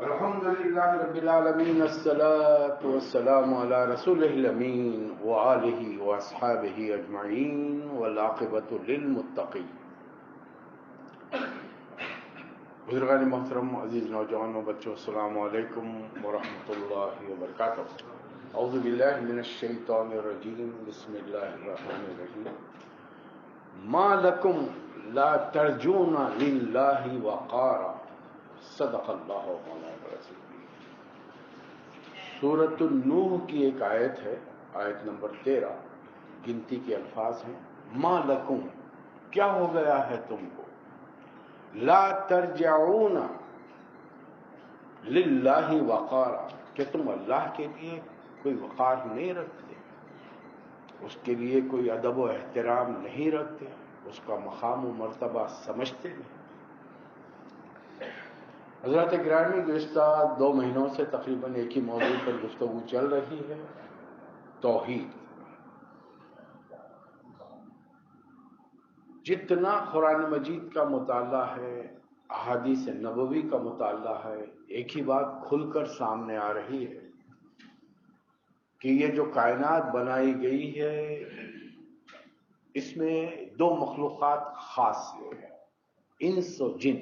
الحمد لله رب العالمين الصلاة والسلام على رسوله الأمين وآله وأصحابه أجمعين والعاقبة للمتقين. بزرگان محترم، عزیز نوجوانوں، بچوں، السلام علیکم ورحمۃ اللہ وبرکاتہ. اعوذ باللہ من الشیطان الرجیم، بسم اللہ الرحمن الرحیم. ما لکم لا ترجون للہ وقارا، صدق اللہ مولانا رسول. سورۃ النوح کی ایک آیت ہے، آیت نمبر 13، گنتی کے الفاظ ہیں. ما لکم، کیا ہو گیا ہے تم کو، لا ترجعون للہ وقارا، کہ تم اللہ کے لیے کوئی وقار نہیں رکھتے، اس کے لیے کوئی ادب و احترام نہیں رکھتے، اس کا مقام و مرتبہ سمجھتے نہیں. حضرات گرامی، گزشتہ 2 مہینوں سے تقریباً ایک ہی موضوع پر گفتگو چل رہی ہے، توحید. جتنا قرآن مجید کا مطالعہ ہے، احادیث نبوی کا مطالعہ ہے، ایک ہی بات کھل کر سامنے آ رہی ہے کہ یہ جو کائنات بنائی گئی ہے، اس میں 2 مخلوقات خاص ہیں، انس و جن.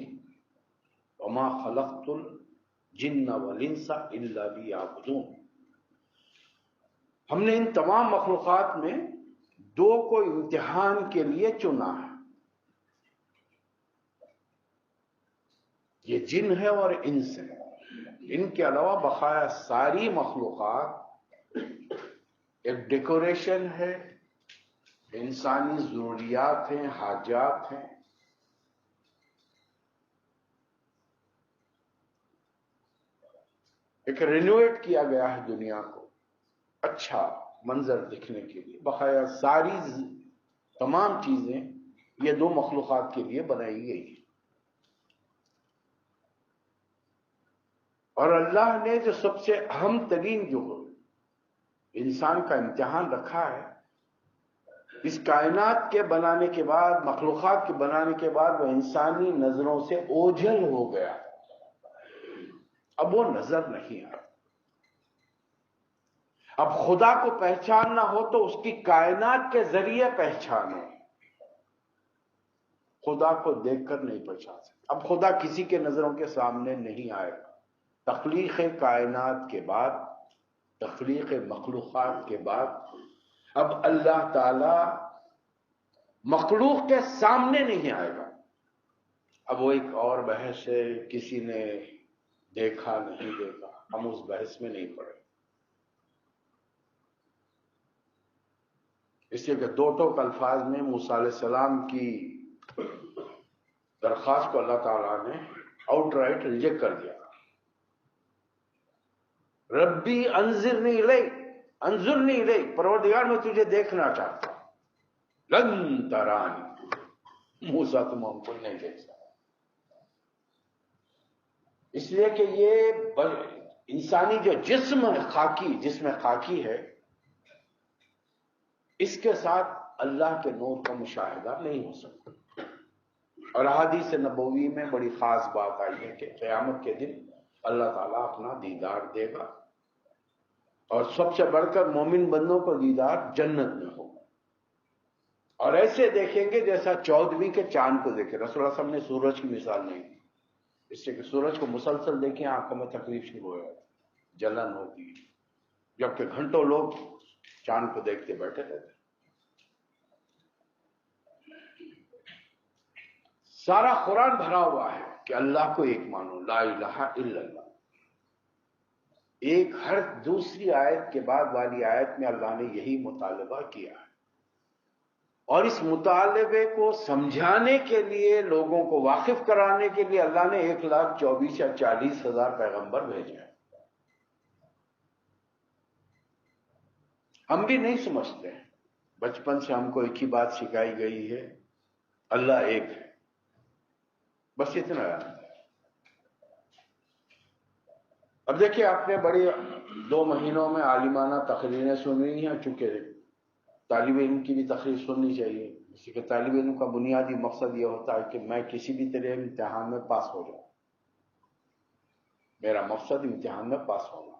وما خلقت الجن والانس الا لیعبدون. ہم نے ان تمام مخلوقات میں 2 کو امتحان کے لیے چنا ہے. یہ جن ہے اور انس ہے. ان کے علاوہ بقایا ساری مخلوقات ایک ڈیکوریشن ہے، انسانی ضروریات ہیں، حاجات ہیں. ایک رینوویٹ کیا گیا ہے دنیا کو اچھا منظر دکھنے کے لیے. بقایا ساری تمام چیزیں یہ 2 مخلوقات کے لیے بنائی گئی ہیں. اور اللہ نے جو سب سے اہم ترین جو انسان کا امتحان رکھا ہے، اس کائنات کے بنانے کے بعد، مخلوقات کے بنانے کے بعد، وہ انسانی نظروں سے اوجھل ہو گیا. اب وہ نظر نہیں آتا. اب خدا کو پہچاننا ہو تو اس کی کائنات کے ذریعے پہچانو. خدا کو دیکھ کر نہیں پہچان سکتے. اب خدا کسی کے نظروں کے سامنے نہیں آئے گا. تخلیق کائنات کے بعد، تخلیق مخلوقات کے بعد، اب اللہ تعالی مخلوق کے سامنے نہیں آئے گا. اب وہ ایک اور بحث ہے، کسی نے دیکھا نہیں دیکھا، ہم اس بحث میں نہیں پڑے. اس لیے کہ 2 ٹوک الفاظ میں موسیٰ علیہ السلام کی درخواست کو اللہ تعالیٰ نے آؤٹ رائٹ ریجیکٹ کر دیا. ربی انظرنی الیک، پروردگار میں تجھے دیکھنا چاہتا ہوں. لن ترانی، موسیٰ تم ہم کو نہیں دیکھ سکتا. اس لیے کہ یہ انسانی جو جسم خاکی ہے، اس کے ساتھ اللہ کے نور کا مشاہدہ نہیں ہو سکتا. اور احادیث نبوی میں بڑی خاص بات آئی ہے کہ قیامت کے دن اللہ تعالیٰ اپنا دیدار دے گا، اور سب سے بڑھ کر مومن بندوں کو دیدار جنت میں ہوگا. اور ایسے دیکھیں گے جیسا 14ویں کے چاند کو دیکھے. رسول اللہ صلی اللہ علیہ وسلم نے سورج کی مثال نہیں دی، اس سے کہ سورج کو مسلسل دیکھیں آنکھوں میں تکلیف شروع ہو جاتی، جلن ہوتی ہے، جبکہ گھنٹوں لوگ چاند کو دیکھتے بیٹھے رہتے. سارا قرآن بھرا ہوا ہے کہ اللہ کو ایک مانو، لا الہ الا اللہ. ایک ہر دوسری آیت کے بعد والی آیت میں اللہ نے یہی مطالبہ کیا ہے. اور اس مطالبے کو سمجھانے کے لیے، لوگوں کو واقف کرانے کے لیے اللہ نے 1,24,000 یا 40,000 پیغمبر بھیجے ہیں. ہم بھی نہیں سمجھتے ہیں. بچپن سے ہم کو ایک ہی بات سکھائی گئی ہے، اللہ ایک ہے، بس اتنا ہے. اب دیکھیں، آپ نے بڑی 2 مہینوں میں عالمانہ تقریریں سنی ہیں، چونکہ طالب علم کی بھی تقریر سننی چاہیے. اسی کہ طالب علم کا بنیادی مقصد یہ ہوتا ہے کہ میں کسی بھی طرح امتحان میں پاس ہو جاؤں. میرا مقصد امتحان میں پاس ہونا۔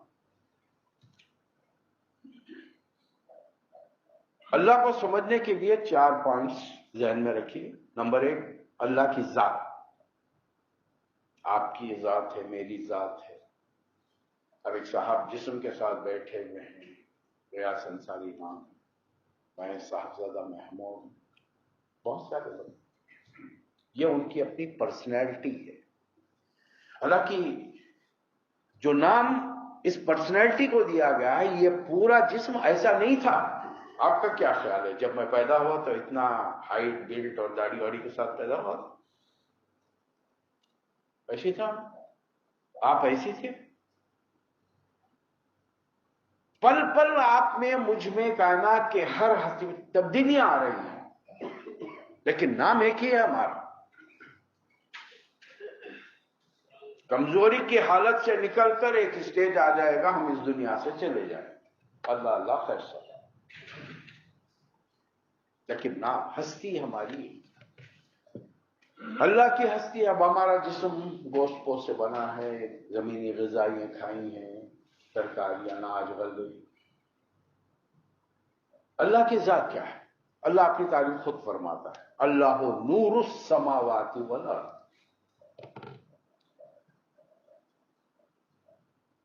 اللہ کو سمجھنے کے لیے 4 پوائنٹس ذہن میں رکھیے۔ نمبر 1، اللہ کی ذات۔ آپ کی ذات ہے، میری ذات ہے۔ اب ایک صاحب جسم کے ساتھ بیٹھے ہوئے ہیں، ریاض انصاری نام، میں صاحبزادہ محمود، بہت سارے لوگ، یہ ان کی اپنی پرسنالٹی ہے۔ حالانکہ جو نام اس پرسنالٹی کو دیا گیا ہے، یہ پورا جسم ایسا نہیں تھا۔ آپ کا کیا خیال ہے؟ جب میں پیدا ہوا تو اتنا ہائٹ بلٹ اور داڑھی واڑی کے ساتھ پیدا ہوا؟ ایسی تھا؟ آپ ایسی تھے؟ پل پل آپ میں، مجھ میں، کائنات کے ہر ہستی میں تبدیلیاں آ رہی ہیں، لیکن نام ایک ہی ہے ہمارا۔ کمزوری کی حالت سے نکل کر ایک اسٹیج آ جائے گا، ہم اس دنیا سے چلے جائیں، اللہ اللہ خیر سب، لیکن نام ہستی ہماری ہے، اللہ کی ہستی۔ اب ہمارا جسم گوشت پوست سے بنا ہے، زمینی غذائیں کھائی ہیں، ترکاریاں، اناج، غلے۔ اللہ کی ذات کیا ہے؟ اللہ اپنی تعریف خود فرماتا ہے، اللہ نور السماوات والارض۔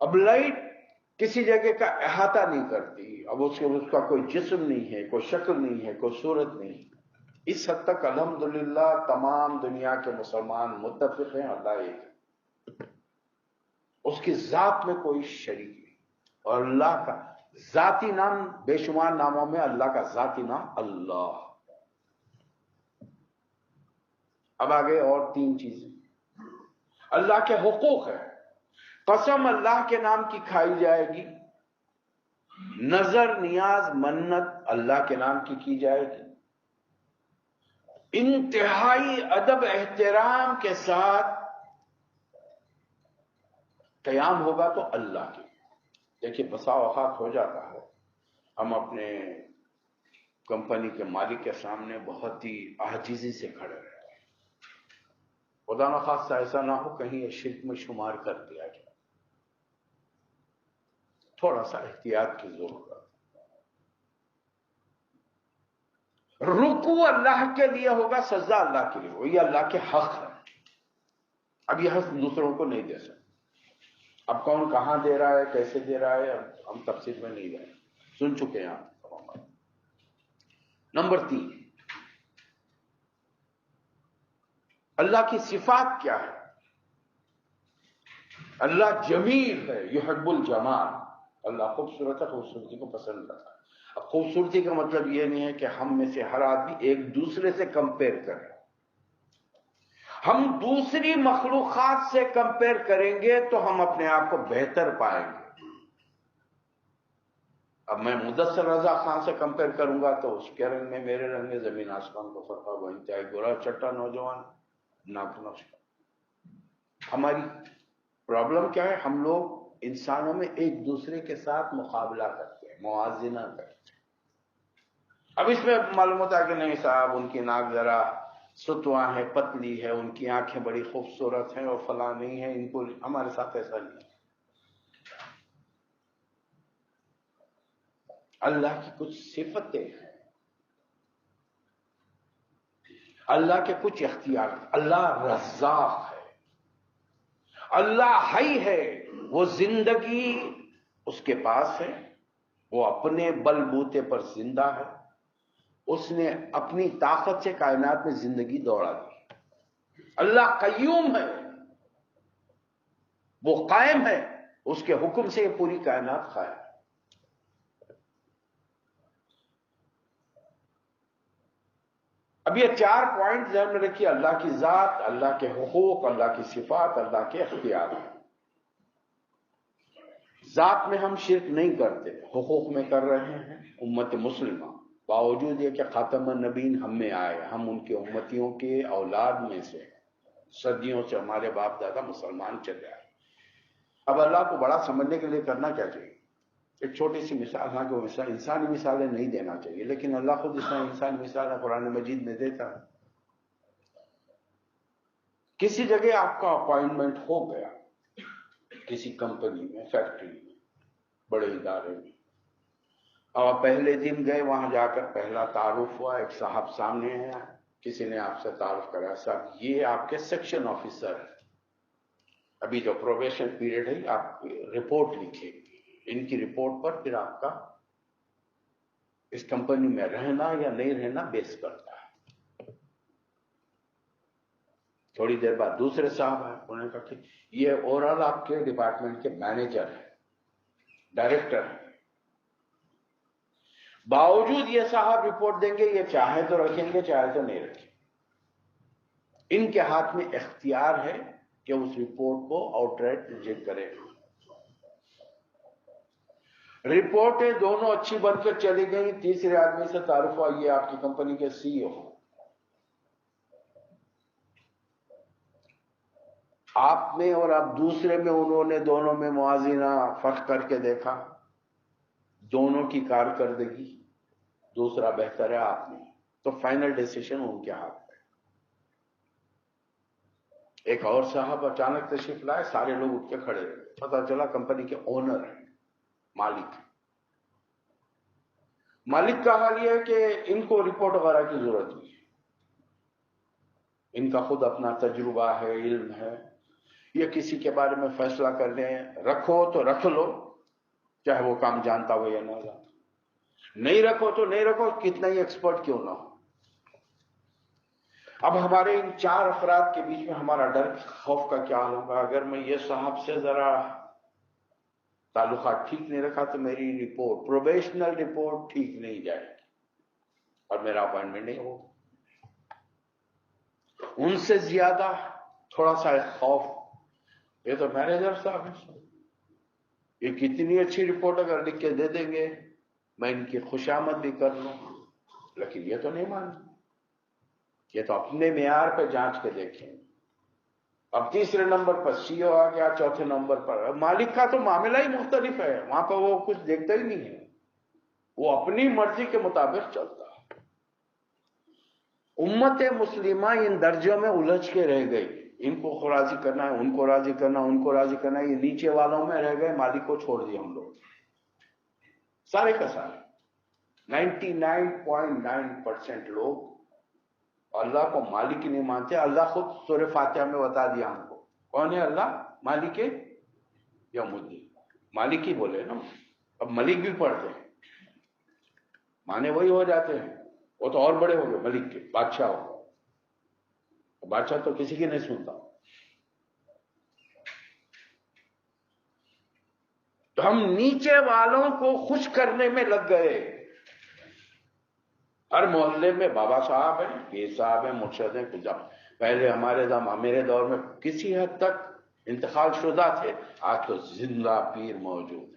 اب لائٹ کسی جگہ کا احاطہ نہیں کرتی، اب اس کا کوئی جسم نہیں ہے، کوئی شکل نہیں ہے، کوئی صورت نہیں۔ اس حد تک الحمدللہ تمام دنیا کے مسلمان متفق ہیں، اللہ ایک ہے، اس کی ذات میں کوئی شریک نہیں۔ اور اللہ کا ذاتی نام، بے شمار ناموں میں اللہ کا ذاتی نام اللہ۔ اب آگے اور 3 چیزیں اللہ کے حقوق ہیں۔ قسم اللہ کے نام کی کھائی جائے گی، نظر نیاز منت اللہ کے نام کی جائے گی، انتہائی ادب احترام کے ساتھ قیام ہوگا تو اللہ کی۔ دیکھیے بسا اوقات ہو جاتا ہے ہم اپنے کمپنی کے مالک کے سامنے بہت ہی عاجزی سے کھڑے رہتے ہیں، خدا نخواستہ ایسا نہ ہو کہیں یہ شرک میں شمار کر دیا جائے، تھوڑا سا احتیاط کی ضرورت۔ رکوع اللہ کے لیے ہوگا، سجدہ اللہ کے لیے ہوگا، یہ اللہ کے حق ہے۔ اب یہ حق دوسروں کو نہیں دے سکتے۔ اب کون کہاں دے رہا ہے، کیسے دے رہا ہے، اب ہم تفصیل میں نہیں گئے، سن چکے ہیں آپ۔ نمبر 3، اللہ کی صفات کیا ہے؟ اللہ جمیل ہے، یحب الجمال، اللہ خوبصورت ہے، خوبصورتی کو پسند کرتا ہے۔ اب خوبصورتی کا مطلب یہ نہیں ہے کہ ہم میں سے ہر آدمی ایک دوسرے سے کمپیئر کرے، ہم دوسری مخلوقات سے کمپیئر کریں گے تو ہم اپنے آپ کو بہتر پائیں گے۔ اب میں مدثر رضا خان سے کمپیئر کروں گا تو اس کے رنگ میں، میرے رنگ میں زمین آسمان کو فرق ہوگا، انتہائی گورا چٹا نوجوان، ناک نقش۔ ہماری پرابلم کیا ہے؟ ہم لوگ انسانوں میں ایک دوسرے کے ساتھ مقابلہ کرتے ہیں، موازنہ کرتے ہیں۔ اب اس میں معلوم ہوتا ہے کہ نہیں صاحب ان کی ناک ذرا ستواں ہے، پتلی ہے، ان کی آنکھیں بڑی خوبصورت ہیں اور فلاں نہیں ہے، ان کو، ہمارے ساتھ ایسا نہیں ہے۔ اللہ کی کچھ صفتیں ہیں، اللہ کے کچھ اختیارات۔ اللہ رزاق ہے، اللہ حی ہے، وہ زندگی اس کے پاس ہے، وہ اپنے بل بوتے پر زندہ ہے، اس نے اپنی طاقت سے کائنات میں زندگی دوڑا دی۔ اللہ قیوم ہے، وہ قائم ہے، اس کے حکم سے یہ پوری کائنات قائم ہے۔ اب یہ 4 پوائنٹ ذہن میں رکھیے، اللہ کی ذات، اللہ کے حقوق، اللہ کی صفات، اللہ کے اختیارات۔ ذات میں ہم شرک نہیں کرتے، حقوق میں کر رہے ہیں۔ امت مسلمہ باوجود یہ کہ خاتم النبیین ہم میں آئے، ہم ان کے امتیوں کے اولاد میں سے، صدیوں سے ہمارے باپ دادا مسلمان چلے آئے۔ اب اللہ کو بڑا سمجھنے کے لیے کرنا کیا چاہیے؟ ایک چھوٹی سی مثال، ہاں کہ وہ مثال انسانی مثالیں نہیں دینا چاہیے، لیکن اللہ خود اس میں انسانی مثال قرآن مجید میں دیتا ہے۔ کسی جگہ آپ کا اپائنٹمنٹ ہو گیا، کسی کمپنی میں، فیکٹری میں، بڑے ادارے میں، اور پہلے دن گئے، وہاں جا کر پہلا تعارف ہوا، ایک صاحب سامنے آیا، کسی نے آپ سے تعارف کرا، صاحب یہ آپ کے سیکشن آفیسر ہیں، ابھی جو پروبیشن پیریڈ ہے آپ رپورٹ لکھیں گے، ان کی رپورٹ پر پھر آپ کا اس کمپنی میں رہنا یا نہیں رہنا بیس کرتا ہے۔ تھوڑی دیر بعد دوسرے صاحب آئے، انہوں نے کہا کہ یہ اوورآل آپ کے ڈپارٹمنٹ کے مینیجر ہیں، ڈائریکٹر ہیں، باوجود یہ صاحب رپورٹ دیں گے، یہ چاہے تو رکھیں گے چاہے تو نہیں رکھیں، ان کے ہاتھ میں اختیار ہے کہ اس رپورٹ کو آؤٹ رائٹ ریجیکٹ کرے۔ رپورٹیں دونوں اچھی بن کر چلی گئی، تیسرے آدمی سے تعارف ہوا، یہ آپ کی کمپنی کے سی ای او، آپ میں اور آپ دوسرے میں انہوں نے دونوں میں موازنہ فرق کر کے دیکھا، دونوں کی کارکردگی دوسرا بہتر ہے آپ میں، تو فائنل ڈیسیشن ان کے ہاتھ میں۔ ایک اور صاحب اچانک تشریف لائے، سارے لوگ اٹھ کے کھڑے رہے، پتا چلا کمپنی کے اونر ہیں، مالک۔ مالک کا حال یہ ہے کہ ان کو رپورٹ وغیرہ کی ضرورت نہیں ہے، ان کا خود اپنا تجربہ ہے، علم ہے، یہ کسی کے بارے میں فیصلہ کر لیں، رکھو تو رکھ لو چاہے وہ کام جانتا ہو یا نہ جانتا، نہیں رکھو تو نہیں رکھو، کتنا ہی ایکسپرٹ کیوں نہ ہو۔ اب ہمارے ان چار افراد کے بیچ میں ہمارا ڈر خوف کا کیا حال ہوگا؟ اگر میں یہ صاحب سے ذرا تعلقات ٹھیک نہیں رکھا تو میری رپورٹ، پروبیشنل رپورٹ ٹھیک نہیں جائے گی اور میرا اپائنٹمنٹ نہیں ہوگا۔ ان سے زیادہ تھوڑا سا خوف، یہ تو مینیجر صاحب ہیں، یہ کتنی اچھی رپورٹ اگر لکھ کے دے دیں گے میں ان کی خوشامد بھی کر لوں، لیکن یہ تو نہیں مانتے، یہ تو اپنے معیار پہ جانچ کے دیکھیں۔ اب تیسرے نمبر پر سی او آ گیا، چوتھے نمبر پر مالک کا تو معاملہ ہی مختلف ہے، وہاں پہ وہ کچھ دیکھتا ہی نہیں ہے، وہ اپنی مرضی کے مطابق چلتا ہے۔ امت مسلمہ ان درجوں میں الجھ کے رہ گئی، ان کو راضی کرنا ہے، ان کو راضی کرنا، ان کو راضی کرنا ہے، یہ نیچے والوں میں رہ گئے، مالک کو چھوڑ دیا ہم لوگ سارے کا سارے۔ 99.9% لوگ اللہ کو مالک ہی نہیں مانتے۔ اللہ خود سورہ فاتحہ میں بتا دیا ہم کو، کون ہے اللہ؟ مالک یوم الدین، مالک ہی بولے نا، اب ملک بھی پڑھتے ہیں، مانے وہی ہو جاتے ہیں، وہ تو اور بڑے ہو گئے، ملک کے بادشاہ ہو گئے، بادشاہ تو کسی کی نہیں سنتا۔ تو ہم نیچے والوں کو خوش کرنے میں لگ گئے، ہر محلے میں بابا صاحب ہیں، پیر صاحب ہیں، مرشد ہیں، کچھ پہلے میرے دور میں کسی حد تک انتقال شدہ تھے، آج تو زندہ پیر موجود ہیں۔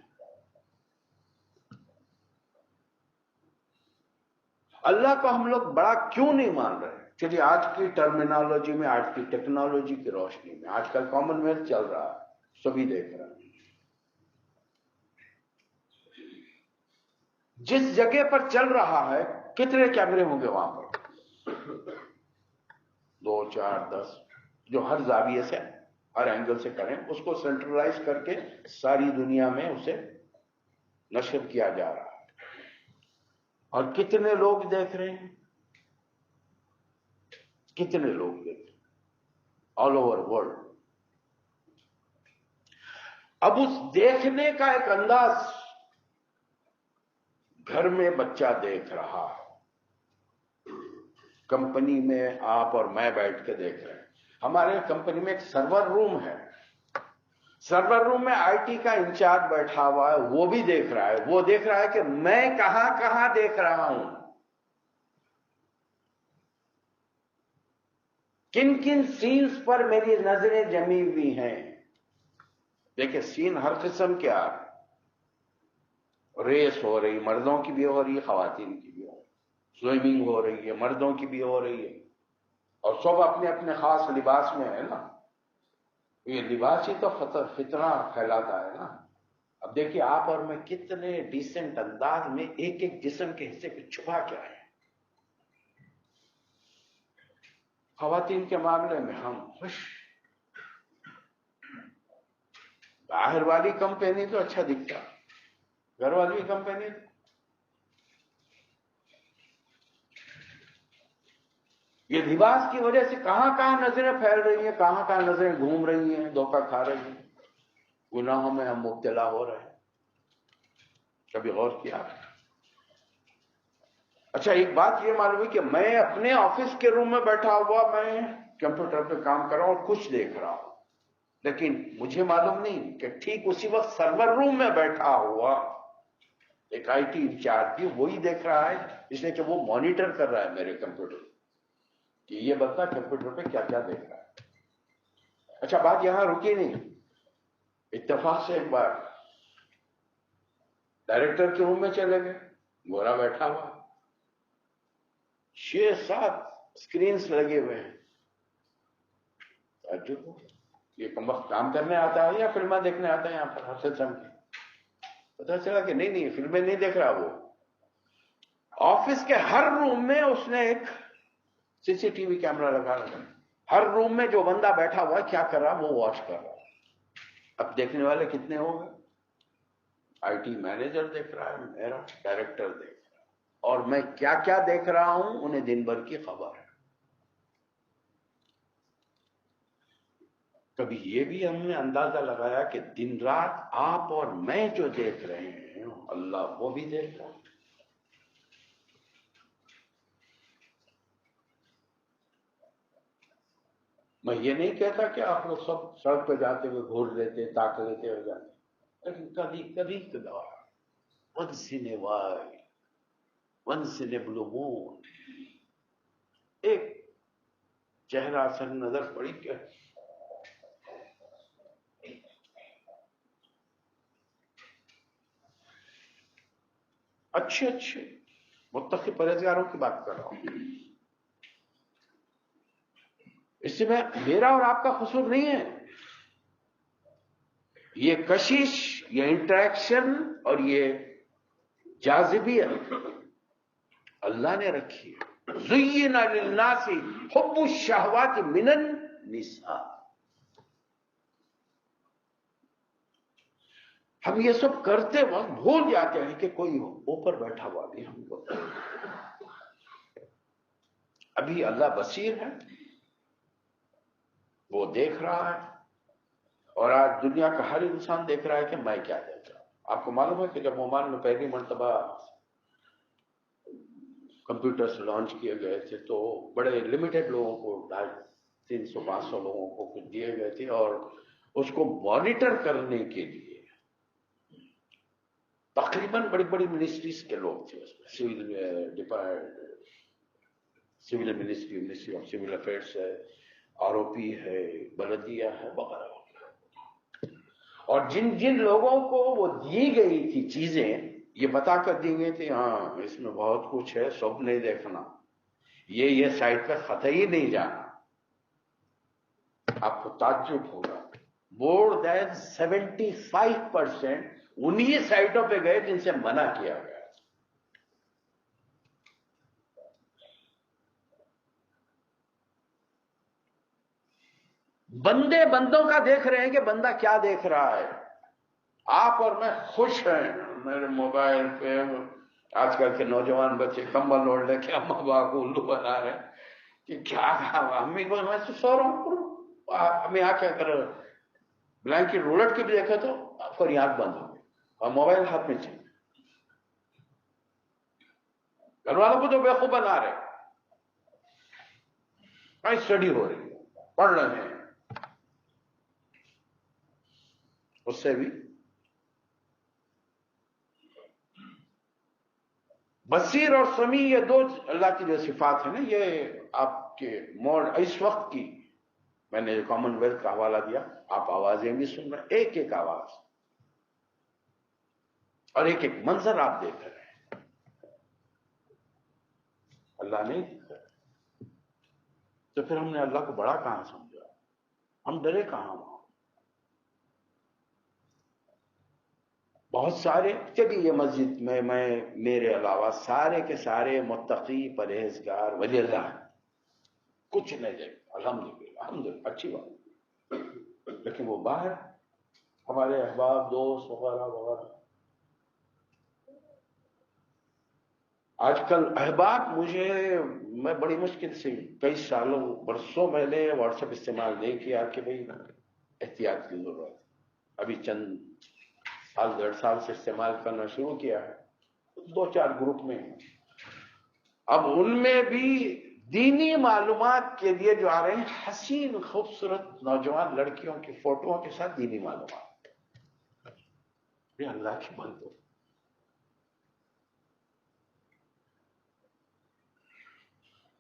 اللہ کو ہم لوگ بڑا کیوں نہیں مان رہے؟ چلیے آج کی ٹرمینالوجی میں، آج کی ٹیکنالوجی کی روشنی میں، آج کل کامن ویلتھ چل رہا ہے، سبھی دیکھ رہے ہیں، جس جگہ پر چل رہا ہے کتنے کیمرے ہوں گے وہاں پر؟ 2 4 10، جو ہر زاویے سے، ہر اینگل سے کریں، اس کو سینٹرلائز کر کے ساری دنیا میں اسے نشر کیا جا رہا ہے، اور کتنے لوگ دیکھ رہے ہیں، کتنے لوگ دیکھ رہے ہیں آل اوور ورلڈ۔ اب اس دیکھنے کا ایک انداز، گھر میں بچہ دیکھ رہا ہے، کمپنی میں آپ اور میں بیٹھ کے دیکھ رہے ہیں، ہمارے کمپنی میں ایک سرور روم ہے، سرور روم میں آئی ٹی کا انچارج بیٹھا ہوا ہے، وہ بھی دیکھ رہا ہے، وہ دیکھ رہا ہے کہ میں کہاں کہاں دیکھ رہا ہوں، کن کن سینز پر میری نظریں جمی ہوئی ہیں۔ دیکھیں سین ہر قسم کے آ رہے، ریس ہو رہی، مردوں کی بھی ہو رہی ہے، خواتین کی بھی ہو رہی ہے، سوئمنگ ہو رہی ہے، مردوں کی بھی ہو رہی ہے، اور سب اپنے اپنے خاص لباس میں ہے نا، یہ لباس ہی تو فتنہ پھیلاتا ہے نا۔ اب دیکھیے آپ اور میں کتنے ڈیسنٹ انداز میں ایک ایک جسم کے حصے پہ چھپا کیا ہے۔ خواتین کے معاملے میں ہم خوش، باہر والی کم پہنی تو اچھا دکھتا، گھر والی بھی کم پہنی تو یہ لباس کی وجہ سے کہاں کہاں نظریں پھیل رہی ہیں، کہاں کہاں نظریں گھوم رہی ہیں، دھوکہ کھا رہی ہیں، گناہوں میں ہم مبتلا ہو رہے ہیں. کبھی غور کیا؟ اچھا ایک بات یہ معلوم ہے کہ میں اپنے آفس کے روم میں بیٹھا ہوا میں کمپیوٹر پہ کام کر رہا ہوں اور کچھ دیکھ رہا ہوں، لیکن مجھے معلوم نہیں کہ ٹھیک اسی وقت سرور روم میں بیٹھا ہوا ایک آئی ٹی انچارج بھی وہی دیکھ رہا ہے، اس لیے کہ وہ مانیٹر کر رہا ہے میرے کمپیوٹر کہ یہ بندہ کمپیوٹر پہ کیا کیا دیکھ رہا ہے. اچھا بات یہاں رکی نہیں، اتفاق سے ایک بار ڈائریکٹر کے روم میں چلے گئے، گورا بیٹھا ہوا، 6-7 اسکرینس لگے ہوئے ہیں. یہ کم وقت کام کرنے آتا ہے یا فلمیں دیکھنے آتا ہے یہاں پر حسد سم کی؟ پتا چلا کہ نہیں فلمیں نہیں دیکھ رہا، وہ آفس کے ہر روم میں اس نے ایک سی سی ٹی وی کیمرہ لگا رکھا، ہر روم میں جو بندہ بیٹھا ہوا کیا کر رہا وہ واچ کر رہا. اب دیکھنے والے کتنے ہوں گے؟ آئی ٹی مینیجر دیکھ رہا ہے، میرا ڈائریکٹر دیکھ رہا ہے، اور میں کیا کیا دیکھ رہا ہوں انہیں دن بھر کی خبر ہے. کبھی یہ بھی ہم نے اندازہ لگایا کہ دن رات آپ اور میں جو دیکھ رہے ہیں اللہ وہ بھی دیکھ رہا ہے. میں یہ نہیں کہتا کہ آپ لوگ سب سڑک پہ جاتے ہوئے گھور لیتے تاک لیتے ہو جاتے، لیکن کبھی کبھی کبھار once in a while, once in a blue moon ایک چہرہ سر نظر پڑی کہ اچھے متقی پرہیزگاروں کی بات کر رہا ہوں. اس سے میں میرا اور آپ کا قصور نہیں ہے، یہ کشش، یہ انٹریکشن اور یہ جاذبیت اللہ نے رکھی ہے. زین للناس حب الشہوات من النساء. ہم یہ سب کرتے وقت بھول جاتے ہیں کہ کوئی اوپر بیٹھا ہوا بھی ہم کو ابھی اللہ بصیر ہے، وہ دیکھ رہا ہے. اور آج دنیا کا ہر انسان دیکھ رہا ہے کہ میں کیا دیکھ رہا ہوں. آپ کو معلوم ہے کہ جب عمان میں پہلی مرتبہ کمپیوٹرز لانچ کیے گئے تھے تو بڑے لمیٹڈ لوگوں کو 300-500 لوگوں کو کچھ دیے گئے تھے، اور اس کو مانیٹر کرنے کے لیے تقریباً بڑی بڑی منسٹریز کے لوگ تھے اس میں، civil ministry, ministry of civil affairs ہے، آر او پی ہے، بلدیہ ہے وغیرہ وغیرہ. اور جن جن لوگوں کو وہ دی گئی تھی چیزیں یہ بتا کر دی گئی تھی ہاں اس میں بہت کچھ ہے، سب نہیں دیکھنا، یہ سائٹ پہ قطعی نہیں جانا. آپ کو تعجب ہوگا more than 75% انہی سائٹوں پہ گئے جن سے منع کیا گیا. بندے بندوں کا دیکھ رہے ہیں کہ بندہ کیا دیکھ رہا ہے. آپ اور میں خوش ہیں میرے موبائل پہ. آج کل کے نوجوان بچے کمبل اوڑھ لے کے اما با کو الو بنا رہے ہیں کہ کیا امی کو میں سو رہا ہوں، ہمیں آ کیا کر بلینکٹ رولٹ کے بھی دیکھے تو آپ کو یاد بند ہو گئی اور موبائل ہاتھ میں چاہیے. گھر والوں کو جو بیوقوف بنا رہے ہیں، اسٹڈی ہو رہی ہے، پڑھ رہے ہیں، اس سے بھی بصیر اور سمیع یہ دو اللہ کی جو صفات ہیں نا، یہ آپ کے موڈ اس وقت کی میں نے کامن ویلتھ کا حوالہ دیا، آپ آوازیں بھی سن رہے ہیں، ایک ایک آواز اور ایک ایک منظر آپ دیکھ رہے ہیں. اللہ نہیں دیکھ رہے تو پھر ہم نے اللہ کو بڑا کہاں سمجھا، ہم ڈرے کہاں. وہاں بہت سارے چلیے یہ مسجد میں میرے علاوہ سارے کے سارے متقی پرہیزگار ولی اللہ کچھ نہیں دیکھ، الحمدللہ الحمدللہ اچھی بات، لیکن وہ باہر ہمارے احباب دوست وغیرہ وغیرہ. آج کل احباب میں بڑی مشکل سے کئی سالوں برسوں میں نے واٹس ایپ استعمال نہیں کیا کہ بھئی احتیاط کی ضرورت ہے. ابھی چند سال 1.5 سال سے استعمال کرنا شروع کیا ہے. 2-4 گروپ میں. اب ان میں بھی دینی معلومات کے لیے جو آ رہے ہیں حسین خوبصورت نوجوان لڑکیوں کی فوٹوؤں کے ساتھ دینی معلومات. یہ اللہ کی بندو.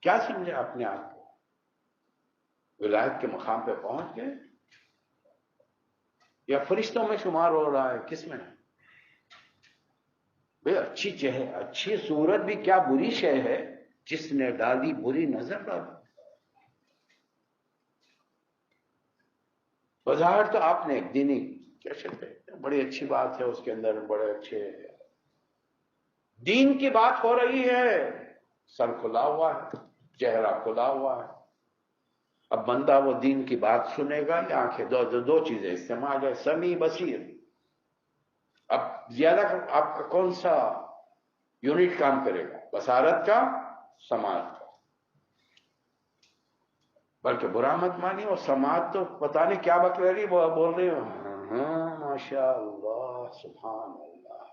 کیا سمجھے اپنے آپ کو؟ ولایت کے مقام پہ پہنچ گئے یا فرشتوں میں شمار ہو رہا ہے؟ کس میں ہے؟ بھئی اچھی صورت بھی کیا بری شے ہے جس نے ڈالی بری نظر ڈالی. بظاہر تو آپ نے ایک دینی کیا کہتے ہیں بڑی اچھی بات ہے، اس کے اندر بڑے اچھے دین کی بات ہو رہی ہے. سر کھلا ہوا ہے، چہرہ کھلا ہوا ہے. اب بندہ وہ دین کی بات سنے گا یا آنکھیں؟ دو چیزیں استعمال ہے، سمیع بصیر. اب زیادہ آپ کا کون سا یونٹ کام کرے گا؟ بصارت کا، سماعت کا. بلکہ برا مت مانی. اور سماعت تو پتہ نہیں کیا بکری وہ بول رہی ہو. ہاں ماشاء اللہ سبحان اللہ.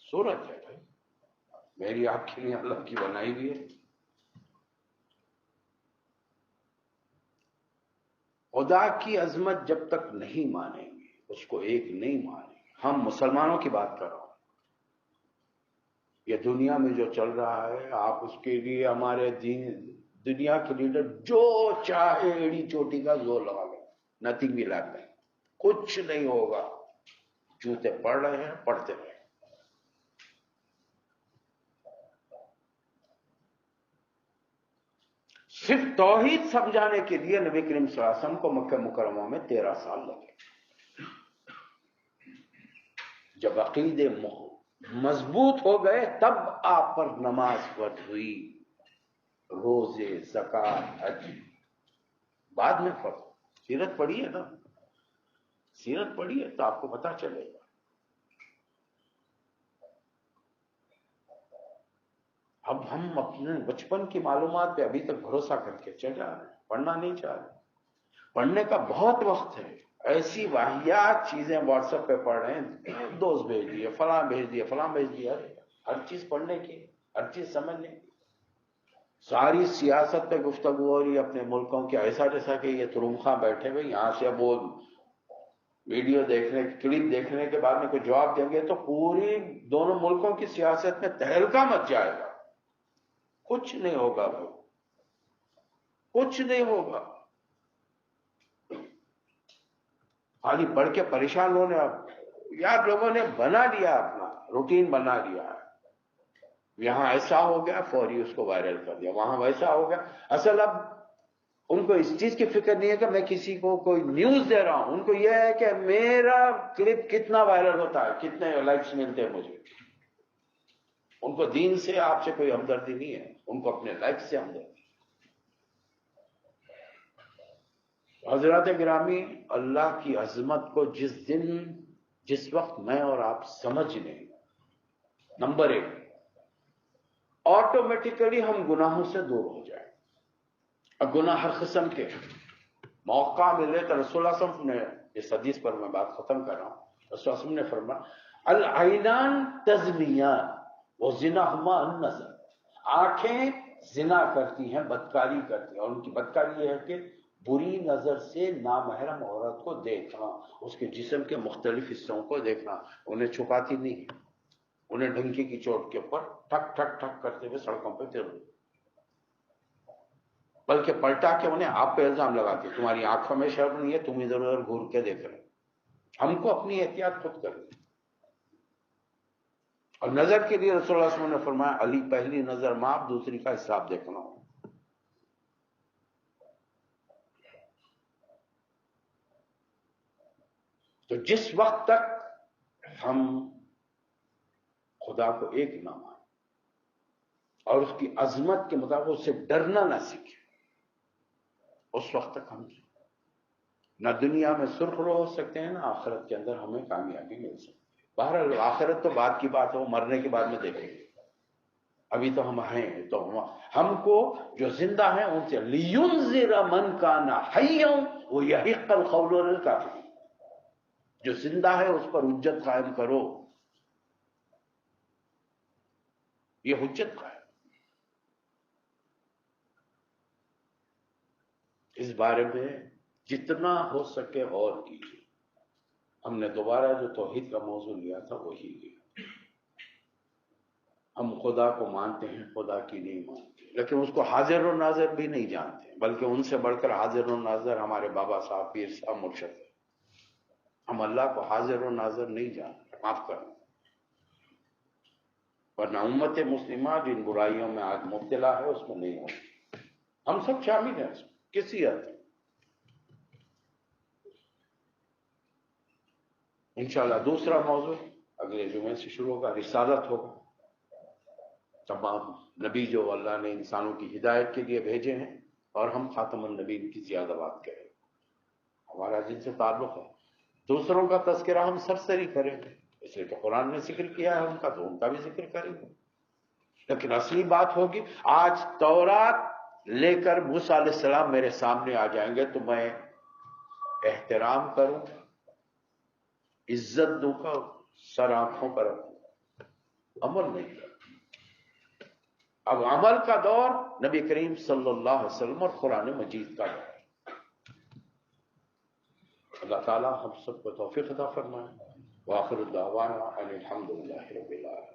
صورت ہے بھائی، میری آپ کے لیے اللہ کی بنائی ہوئی ہے. خدا کی عظمت جب تک نہیں مانیں گے، اس کو ایک نہیں مانیں گے. ہم مسلمانوں کی بات کر رہا ہوں. یہ دنیا میں جو چل رہا ہے، آپ اس کے لیے ہمارے دنیا کے لیڈر جو چاہے ایڑی چوٹی کا زور لگا لیں، نتھنگ ول ہیپن. کچھ نہیں ہوگا. جوتے پڑ رہے ہیں، پڑھتے رہے. صرف توحید سمجھانے کے لیے نبی کریم صلی اللہ علیہ وسلم کو مکہ مکرمہ میں 13 سال لگے. جب عقیدے مضبوط ہو گئے تب آپ پر نماز فرض ہوئی، روزے، زکوٰۃ، حج بعد میں فرض. سیرت پڑھی ہے نا، سیرت پڑھی ہے تو آپ کو پتہ چلے گا. اب ہم اپنے بچپن کی معلومات پہ ابھی تک بھروسہ کر کے چل رہے ہیں، پڑھنا نہیں چاہ رہے. پڑھنے کا بہت وقت ہے. ایسی واحیات چیزیں واٹس ایپ پہ پڑھ رہے ہیں، دوست بھیج دیے، فلاں بھیج دیے، فلاں بھیج دیا. ہر چیز پڑھنے کی، ہر چیز سمجھنے کی. ساری سیاست پہ گفتگو ہو رہی ہے اپنے ملکوں کی. ایسا جیسا کہ یہ ترمخواں بیٹھے ہوئے یہاں سے وہ ویڈیو دیکھنے، کلپ دیکھنے کے بعد میں کوئی جواب دیں گے تو پوری دونوں ملکوں کی سیاست میں تہلکہ مچ جائے گا. کچھ نہیں ہوگا بھائی، کچھ نہیں ہوگا. خالی پڑھ کے پریشان ہونے. اب یار لوگوں نے بنا لیا، اپنا روٹین بنا لیا ہے. یہاں ایسا ہو گیا فوری اس کو وائرل کر دیا، وہاں ویسا ہو گیا. اصل اب ان کو اس چیز کی فکر نہیں ہے کہ میں کسی کو کوئی نیوز دے رہا ہوں. ان کو یہ ہے کہ میرا کلپ کتنا وائرل ہوتا ہے، کتنے لائکس ملتے ہیں مجھے. ان کو دین سے، آپ سے کوئی ہمدردی نہیں ہے، ان کو اپنے لائکس سے ہمدردی. حضرات گرامی، اللہ کی عظمت کو جس وقت میں اور آپ سمجھ لیں، نمبر 1 آٹومیٹیکلی ہم گناہوں سے دور ہو جائیں. اب گناہ ہر قسم کے موقع ملے تو رسول اللہ صلی اللہ علیہ وسلم نے، اس حدیث پر میں بات ختم کر رہا ہوں، رسول اللہ صلی اللہ علیہ وسلم نے فرمایا العینان تزنیان وزناہما النظر. آنکھیں زنا کرتی ہیں، بدکاری کرتی ہیں، اور ان کی بدکاری یہ ہے کہ بری نظر سے نامحرم عورت کو دیکھنا، اس کے جسم کے مختلف حصوں کو دیکھنا. انہیں چھپاتی نہیں، انہیں ڈنکی کی چوٹ کے اوپر ٹھک ٹھک ٹھک کرتے ہوئے سڑکوں پہ پھر، بلکہ پلٹا کے انہیں آپ پہ الزام لگاتے، تمہاری آنکھوں میں شرم نہیں ہے، تم ادھر ادھر گھور کے دیکھ رہے. ہم کو اپنی احتیاط خود کرنی. اور نظر کے لیے رسول اللہ صلی اللہ علیہ وسلم نے فرمایا علی پہلی نظر معاف، دوسری کا حساب دیکھنا ہو. تو جس وقت تک ہم خدا کو ایک نہ مانیں اور اس کی عظمت کے مطابق اس سے ڈرنا نہ سیکھیں، اس وقت تک ہم نہ دنیا میں سرخ رو ہو سکتے ہیں، نہ آخرت کے اندر ہمیں کامیابی مل سکتی ہے۔ بہرحال آخرت تو بعد کی بات ہے، وہ مرنے کے بعد میں دیکھیں گے، ابھی تو ہم ہیں، تو ہم کو جو زندہ ہیں ان سے لِيُنذِرَ مَنْ كَانَ حَيًّا وَيَحِقَّ الْقَوْلُ عَلَى الْكَافِرِينَ، جو زندہ ہے اس پر حجت قائم کرو، یہ حجت قائم۔ اس بارے میں جتنا ہو سکے غور کیجیے۔ ہم نے دوبارہ جو توحید کا موضوع لیا تھا وہی لیا۔ ہم خدا کو مانتے ہیں، خدا کی نہیں مانتے، لیکن اس کو حاضر و ناظر بھی نہیں جانتے، بلکہ ان سے بڑھ کر حاضر و ناظر ہمارے بابا صاحب، پیر صاحب، مرشد ہے۔ ہم اللہ کو حاضر و ناظر نہیں جانتے، معاف کریں۔ ورنہ امت مسلمہ جن برائیوں میں آج مبتلا ہے اس میں نہیں ہوتی، ہم سب شامل ہیں اس میں کسی حد تک۔ انشاءاللہ دوسرا موضوع اگلے جمعے سے شروع ہوگا، رسالت ہوگا۔ تمام نبی جو اللہ نے انسانوں کی ہدایت کے لیے بھیجے ہیں، اور ہم خاتم النبیین کی زیادہ بات کریں، ہمارا جن سے تعلق ہے۔ دوسروں کا تذکرہ ہم سرسری کریں گے، اس لیے کہ قرآن نے ذکر کیا ہے ان کا، تو ان کا بھی ذکر کریں گے، لیکن اصلی بات ہوگی آج تورات لے کر موسیٰ علیہ السلام میرے سامنے آ جائیں گے تو میں احترام کروں، عزت دوں گا، سر آنکھوں پر رکھوں، عمل نہیں کروں۔ اب عمل کا دور نبی کریم صلی اللہ علیہ وسلم اور قرآن مجید کا دور۔ اللہ تعالی ہم سب کو توفیق عطا فرمائے۔ وآخر دعوانا ان الحمد للہ رب العالمین۔